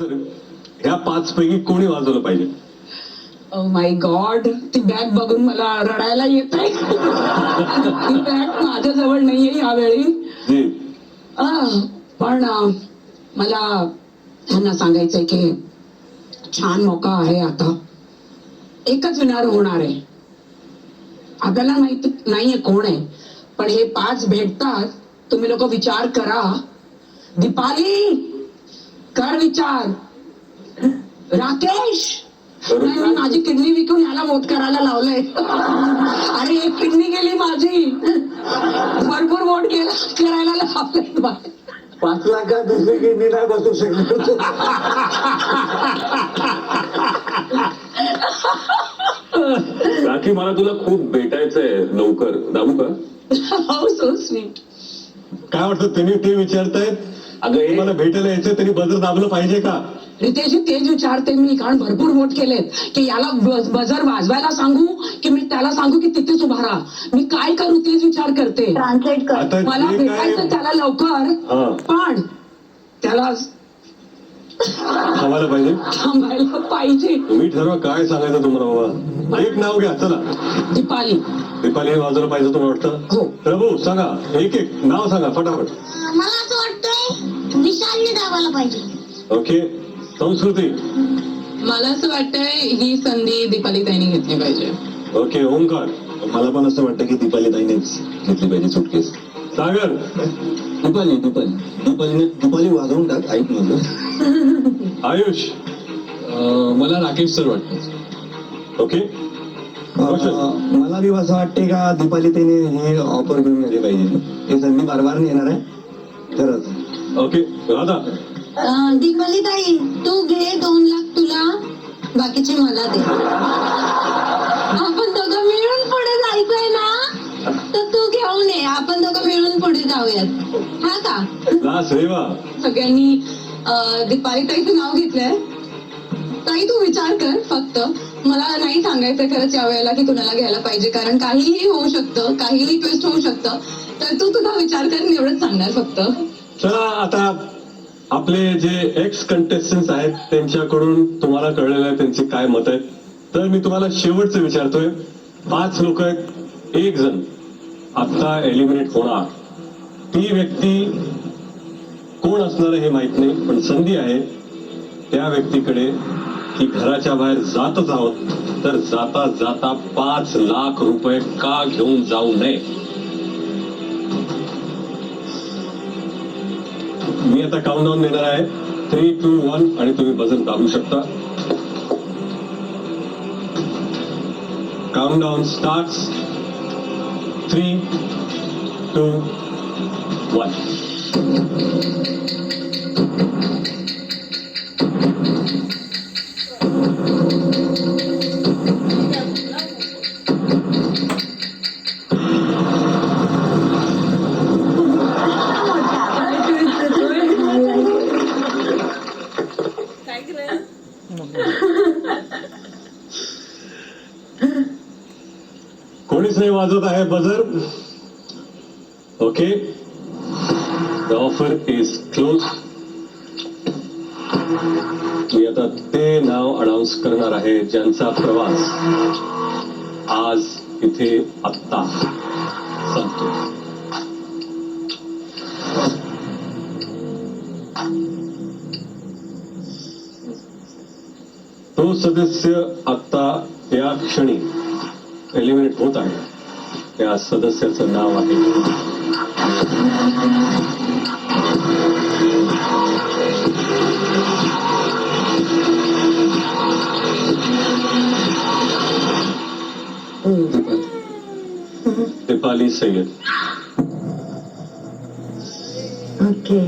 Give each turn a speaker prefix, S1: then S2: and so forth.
S1: तर ह्या 5 पैकी कोणी वाजवलं पाहिजे?
S2: ओ माय गॉड, ती बॅग बघून मला रडायला येत आहे. ती बॅग माझ्याजवळ नाहीये यावेळी.
S1: जी.
S2: पण मला त्यांना सांगायचंय की छान मौका आहे आता. एकच विनर होणार आहे. आपल्याला माहित नाहीये कोण आहे, पण हे 5 भेटतात. तुम्ही लोक विचार करा. दीपाली, कर विचार. राकेश, नाही, मी माझी किडनी विकून याला वोट करायला लावलंय. अरे एक किडनी गेली माझी. भरपूर वोट करायला लावलंय.
S3: 5 लाखात दुसरी किडनी नाही बसू शकत.
S1: राखी, मला तुला खूप भेटायचंय लवकर. दाबू का?
S2: How so sweet.
S1: काय वाटतं त्यांनी ते विचारतायत? अगं मला भेटायला यायचं, त्यांनी बजर दाबलं पाहिजे का?
S2: रितेशजी तेच विचारते मी, कारण भरपूर वोट केलेत की याला बजर वाजवायला सांगू की मी त्याला सांगू की तिथेच उभा राहा. मी काय करू तेच विचार करते.
S4: ट्रान्सलेट कर.
S1: आता
S2: मला
S1: जे
S2: भेटायचं
S1: काय
S2: त्याला लवकर, पण त्याला
S1: थांबायला पाहिजे.
S2: थांबायला पाहिजे.
S1: तुम्ही ठरवा काय सांगायचं तुम्हाला बाबा. एक नाव घ्या, चला.
S2: दीपाली.
S1: दीपाली वाजवलं पाहिजे तुम्हाला वाटतं?
S2: हो.
S1: प्रभू सांगा, एक एक नाव सांगा फटाफट.
S4: मला असं वाटतंय विशालने दाबायला पाहिजे.
S1: ओके. संस्कृती.
S2: मला असं वाटतंय ही संधी दीपाली ताईने घेतली पाहिजे.
S1: ओके. ओंकार.
S3: मला पण असं वाटतं की दीपाली ताईनेच घेतली पाहिजे सुटकेस.
S1: सागर.
S3: दीपाली वाजवून टाक. ऐक माझं.
S1: आयुष.
S5: मला राकेश सर वाटतं.
S1: ओके.
S3: मला बी असं वाटते का दीपाली ताईने हे ऑफर घेऊन गेले पाहिजे. हे संधी बार बार येणार आहे खरंच.
S1: ओके. राधा.
S4: दीपाली ताई, तू घे 2 लाख तुला, बाकीचे मला दे. आपण दोघं मिळून पुढे जायचंय ना, तर तू घेऊन ये. आपण दोघं मिळून पुढे जाऊयात, हा का?
S1: लास रेवा.
S2: सगळ्यांनी दीपाली ताईचं नाव घेतलंय. ताई तू विचार कर फक्त. मला नाही सांगायचं खरंच यावेळेला की कुणाला घ्यायला पाहिजे, कारण काहीही होऊ शकतं, काहीही ट्विस्ट होऊ शकतं. तर तू तुझा विचार कर, मी एवढंच सांगणार फक्त.
S1: चला आता आपले जे एक्स कंटेस्टंट आहेत त्यांच्याकडून तुम्हाला कळलेलं आहे त्यांचे काय मत आहेत. तर मी तुम्हाला शेवटचं विचारतोय. 5 लोक आहेत, 1 जण आता एलिमिनेट होणार. ती व्यक्ती कोण असणार हे माहित नाही, पण संधी आहे त्या व्यक्तीकडे की घराच्या बाहेर जातच आहोत तर जाता जाता 5 लाख रुपये का घेऊन जाऊ नये. मी आता काउंटडाऊन देणार आहे. 3, 2, 1 आणि तुम्ही बजर दाबू शकता. Countdown starts. 3, 2, 1. कोणीच नाही वाजवत आहे buzzer. Okay. The offer is close. मी आता ते नाव अनाऊन्स करणार आहे ज्यांचा प्रवास आज इथे आत्ता संपतो. तो सदस्य आत्ता या क्षणी एलिमिनेट होत आहे. त्या सदस्याचं नाव आहे दीपाली सय्यद.
S4: ओके.